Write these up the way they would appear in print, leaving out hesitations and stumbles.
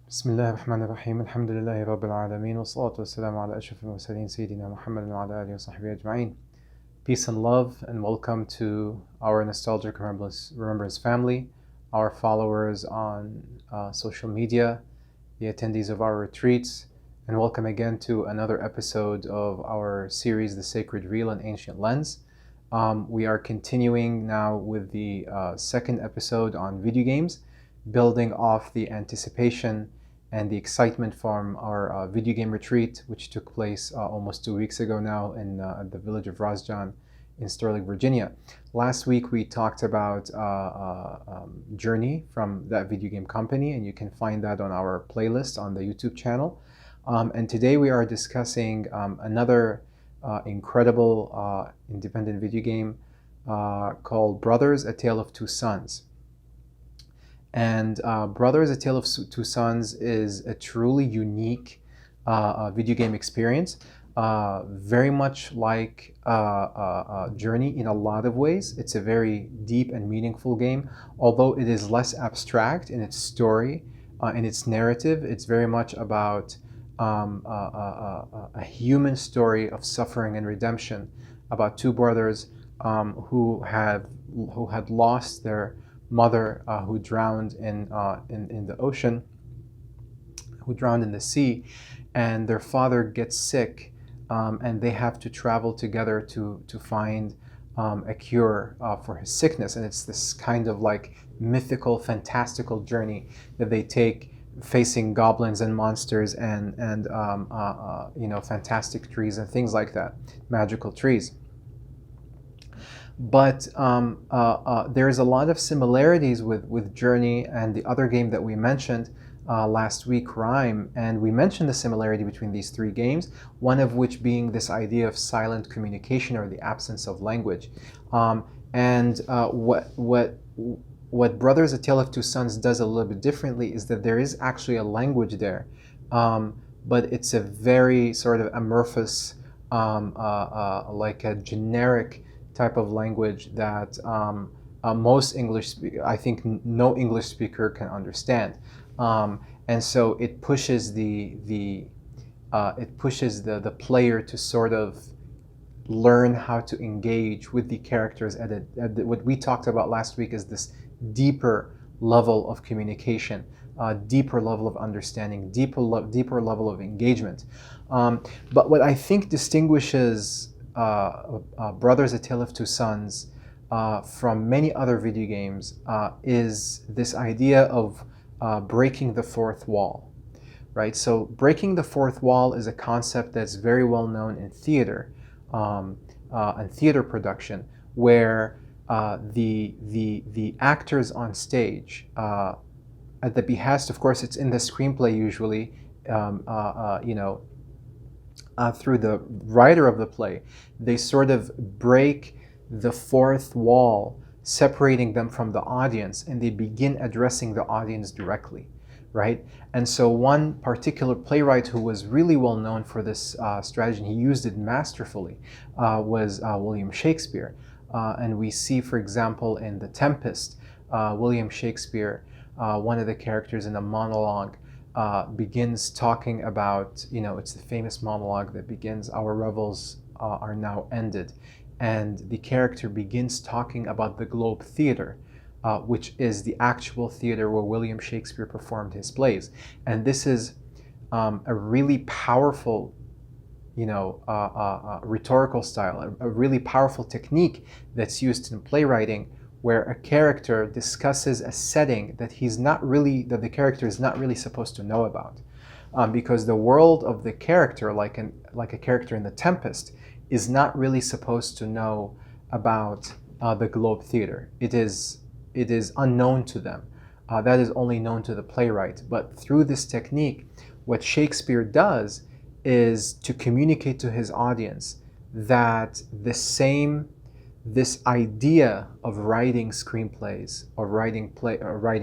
بسم الله الرحمن الرحيم الحمد لله رب العالمين والصلاة والسلام على أشرف المرسلين سيدنا محمد وعلى آله وصحبه أجمعين. Peace and love, and welcome to our nostalgic Remembrance family, our followers on social media, the attendees of our retreats, and welcome again to another episode of our series, The Sacred Real and Ancient Lens. We are continuing now with the second episode on video games, building off the anticipation and the excitement from our video game retreat, which took place almost 2 weeks ago now in the village of Rosjan in Sterling, Virginia. Last week we talked about Journey from that video game company, and you can find that on our playlist on the YouTube channel. And today we are discussing another incredible independent video game called Brothers: A Tale of Two Sons. And Brothers: A Tale of Two Sons is a truly unique video game experience, very much like Journey in a lot of ways. It's a very deep and meaningful game, although it is less abstract in its story, in its narrative. It's very much about a human story of suffering and redemption, about two brothers who had lost their mother, who drowned in the ocean, who drowned in the sea, and their father gets sick, and they have to travel together to find a cure for his sickness. And it's this kind of like mythical, fantastical journey that they take, facing goblins and monsters and fantastic trees and things like that, magical trees. But there's a lot of similarities with Journey and the other game that we mentioned last week, Rhyme, and we mentioned the similarity between these three games, one of which being this idea of silent communication or the absence of language. What Brothers: A Tale of Two Sons does a little bit differently is that there is actually a language there, but it's a very sort of amorphous, like a generic type of language that most I think no English speaker can understand, and so it pushes the player to sort of learn how to engage with the characters at what we talked about last week is this deeper level of communication, deeper level of understanding, deeper level of engagement. But what I think distinguishes Brothers: A Tale of Two Sons from many other video games is this idea of breaking the fourth wall, right? So breaking the fourth wall is a concept that's very well known in theater and theater production, where the actors on stage, at the behest, of course, it's in the screenplay usually, through the writer of the play, they sort of break the fourth wall, separating them from the audience, and they begin addressing the audience directly, right? And so one particular playwright who was really well known for this strategy, and he used it masterfully, was William Shakespeare. And we see, for example, in The Tempest, William Shakespeare, one of the characters in the monologue, begins talking about, it's the famous monologue that begins, "Our revels are now ended." And the character begins talking about the Globe Theatre, which is the actual theater where William Shakespeare performed his plays. And this is a really powerful, rhetorical style, a really powerful technique that's used in playwriting, where a character discusses a setting that the character is not really supposed to know about, because the world of the character, like a character in The Tempest, is not really supposed to know about the Globe Theatre. It is unknown to them. That is only known to the playwright. But through this technique, what Shakespeare does is to communicate to his audience that this idea of writing screenplays or writing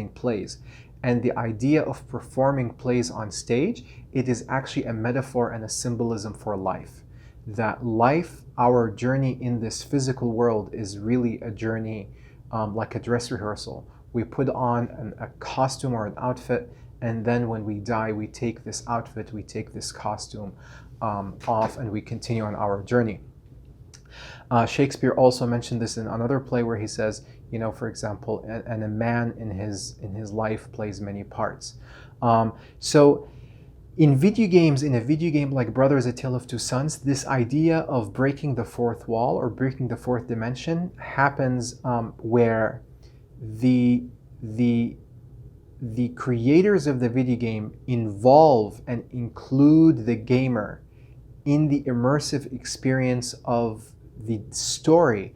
plays, and the idea of performing plays on stage, it is actually a metaphor and a symbolism for life. That life, our journey in this physical world, is really a journey like a dress rehearsal. We put on a costume or an outfit, and then when we die, we take this outfit, we take this costume off, and we continue on our journey. Shakespeare also mentioned this in another play where he says, for example, and a man in his life plays many parts. So in a video game like Brothers: A Tale of Two Sons, this idea of breaking the fourth wall or breaking the fourth dimension happens where the creators of the video game involve and include the gamer in the immersive experience of the story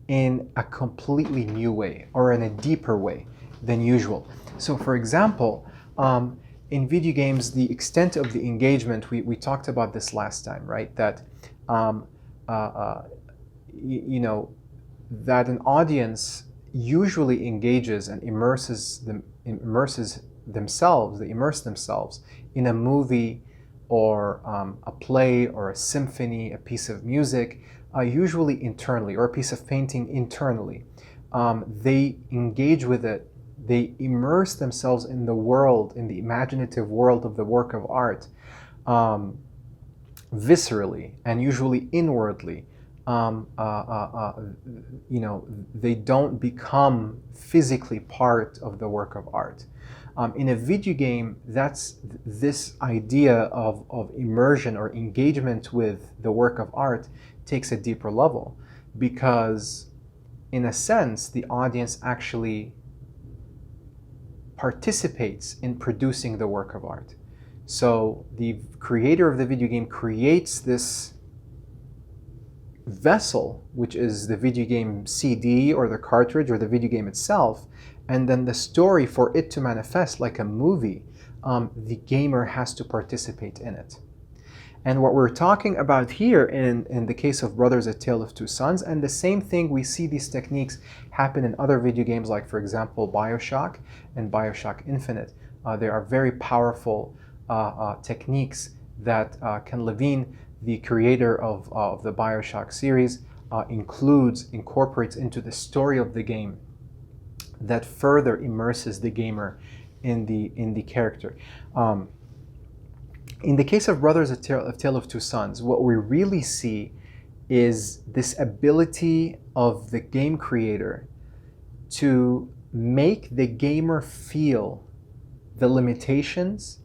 in a completely new way or in a deeper way than usual. So for example, in video games, the extent of the engagement, we talked about this last time, right? That that an audience usually engages and immerse themselves in a movie or a play or a symphony, a piece of music, usually internally, or a piece of painting internally. They engage with it. They immerse themselves in the world, in the imaginative world of the work of art, viscerally and usually inwardly. They don't become physically part of the work of art. In a video game, that's this idea of immersion or engagement with the work of art takes a deeper level, because in a sense, the audience actually participates in producing the work of art. So the creator of the video game creates this vessel, which is the video game CD or the cartridge or the video game itself, and then the story, for it to manifest like a movie, the gamer has to participate in it. And what we're talking about here in the case of Brothers: A Tale of Two Sons, and the same thing, we see these techniques happen in other video games, like for example BioShock and BioShock Infinite. They are very powerful techniques that Ken Levine, the creator of the BioShock series, incorporates into the story of the game, that further immerses the gamer in the character. In the case of Brothers: A Tale of Two Sons, what we really see is this ability of the game creator to make the gamer feel the limitations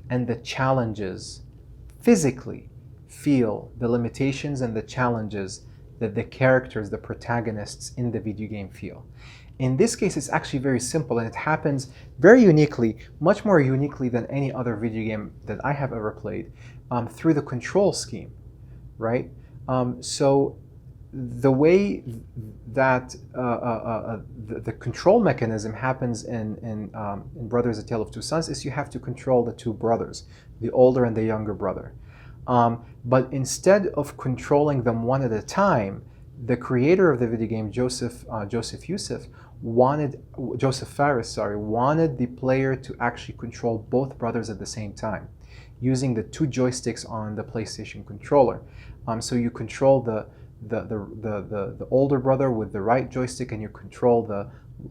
and the challenges, physically feel the limitations and the challenges that the characters, the protagonists in the video game feel. In this case, it's actually very simple, and it happens very uniquely, much more uniquely than any other video game that I have ever played, through the control scheme, right? So the way that the control mechanism happens in Brothers: A Tale of Two Sons is you have to control the two brothers, the older and the younger brother. But instead of controlling them one at a time, the creator of the video game, Joseph Fares, wanted the player to actually control both brothers at the same time, using the two joysticks on the PlayStation controller. So you control the older brother with the right joystick, and you control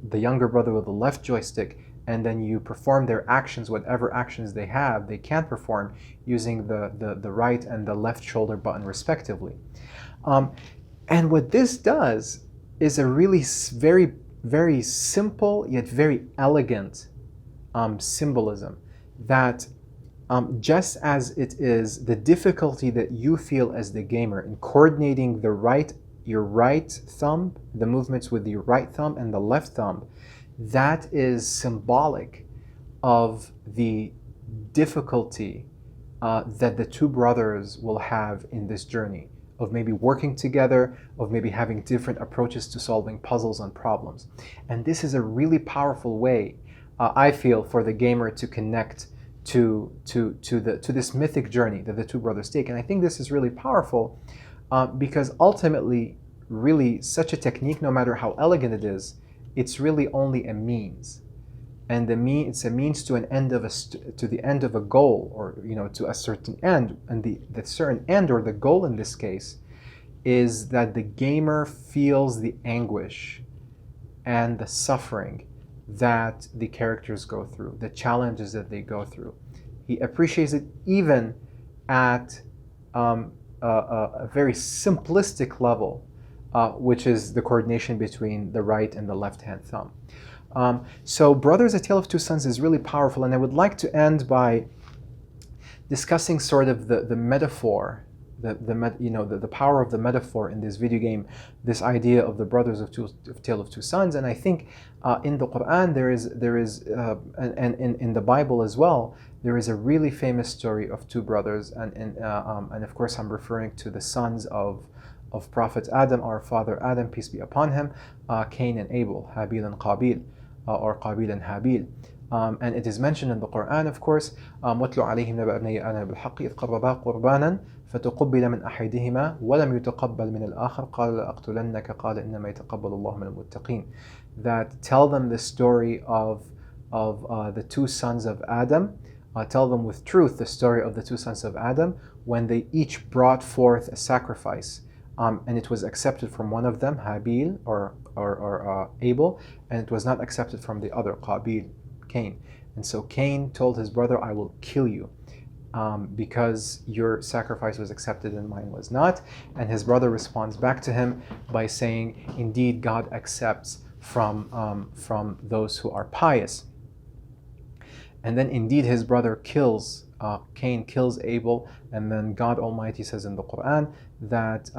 the younger brother with the left joystick, and then you perform their actions, whatever actions they have, they can perform using the right and the left shoulder button respectively. And what this does is a really very, very simple yet very elegant symbolism, that just as it is the difficulty that you feel as the gamer in coordinating your right thumb, the movements with your right thumb and the left thumb, that is symbolic of the difficulty that the two brothers will have in this journey of maybe working together, of maybe having different approaches to solving puzzles and problems. And this is a really powerful way, I feel, for the gamer to connect to this mythic journey that the two brothers take. And I think this is really powerful because ultimately, really, such a technique, no matter how elegant it is, it's really only a means. And it's a means to an end to the end of a goal, or to a certain end. And the certain end, or the goal in this case, is that the gamer feels the anguish and the suffering that the characters go through, the challenges that they go through. He appreciates it even at a very simplistic level, which is the coordination between the right and the left-hand thumb. So Brothers, A Tale of Two Sons is really powerful, and I would like to end by discussing sort of the metaphor, the power of the metaphor in this video game, this idea of the brothers of Tale of Two Sons. And I think in the Quran and in the Bible as well, there is a really famous story of two brothers, and of course I'm referring to the sons of Prophet Adam, our father Adam, peace be upon him, Cain and Abel, Habil and Qabil, or Qabil and Habil. And it is mentioned in the Quran, of course, وَاتْلُ عَلَيْهِمْ نَبَأَ ابْنَيَّ آدَمَ بِالْحَقِّ إِذْ قَرَّبَا قُرْبَانًا فَتُقُبِّلَ مِنْ أَحَدِهِمَا وَلَمْ يُتَقَبَّلْ مِنَ الْآخَرِ قَالَ لَأَقْتُلَنَّكَ قَالَ إِنَّمَا يَتَقَبَّلُ اللَّهُ مِنَ الْمُتَّقِينَ. That tell them the story of the two sons of Adam. Tell them with truth the story of the two sons of Adam when they each brought forth a sacrifice, and it was accepted from one of them, Habil or Abel, and it was not accepted from the other, Qabil, Cain. And so Cain told his brother, I will kill you because your sacrifice was accepted and mine was not. And his brother responds back to him by saying, indeed, God accepts from those who are pious. And then indeed his brother Cain kills Abel, and then God Almighty says in the Quran that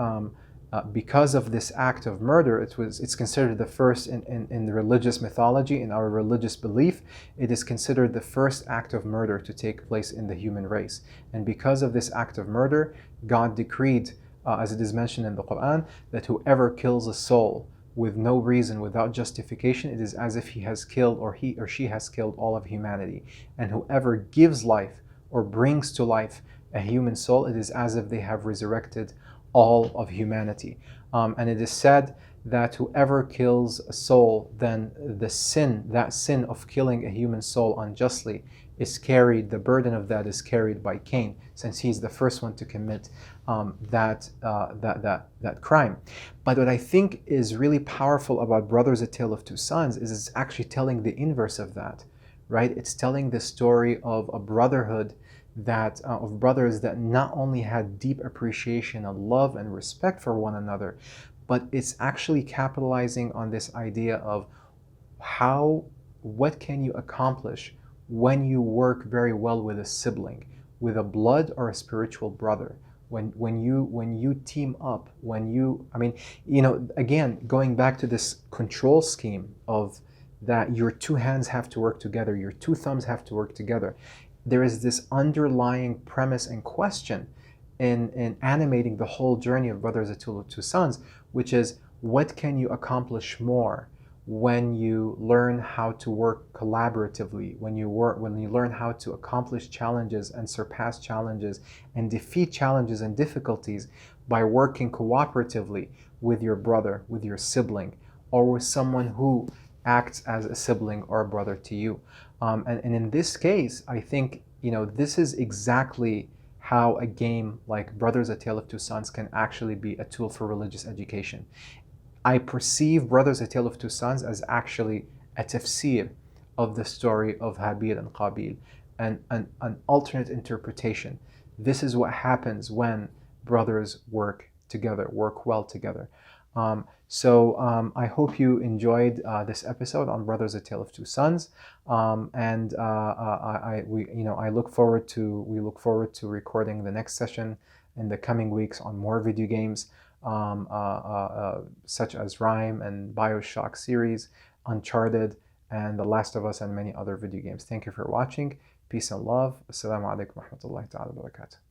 because of this act of murder, it's considered the first in the religious mythology, in our religious belief, it is considered the first act of murder to take place in the human race. And because of this act of murder, God decreed, as it is mentioned in the Quran, that whoever kills a soul with no reason, without justification, it is as if he has killed, or he or she has killed, all of humanity. And whoever gives life or brings to life a human soul, it is as if they have resurrected all of humanity. And it is said that whoever kills a soul, then that sin of killing a human soul unjustly is carried, the burden of that is carried by Cain, since he's the first one to commit that crime. But what I think is really powerful about Brothers, A Tale of Two Sons is it's actually telling the inverse of that, right? It's telling the story of a brotherhood of brothers that not only had deep appreciation and love and respect for one another, but it's actually capitalizing on this idea of what can you accomplish when you work very well with a sibling, with a blood or a spiritual brother, when you team up, again, going back to this control scheme of that your two hands have to work together, your two thumbs have to work together. There is this underlying premise and question in animating the whole journey of Brothers, A Tale of Two Sons, which is, what can you accomplish more when you learn how to work collaboratively, when you learn how to accomplish challenges and surpass challenges and defeat challenges and difficulties by working cooperatively with your brother, with your sibling, or with someone who acts as a sibling or a brother to you. And in this case, I think, this is exactly how a game like Brothers, A Tale of Two Sons can actually be a tool for religious education. I perceive Brothers, A Tale of Two Sons as actually a tafsir of the story of Habil and Qabil, and an alternate interpretation. This is what happens when brothers work together, work well together. So I hope you enjoyed this episode on Brothers, A Tale of Two Sons, and we look forward to recording the next session in the coming weeks on more video games, such as Rime and BioShock series, Uncharted, and The Last of Us, and many other video games. Thank you for watching. Peace and love. Assalamu alaikum wa rahmatullahi ta'ala wa barakatuh.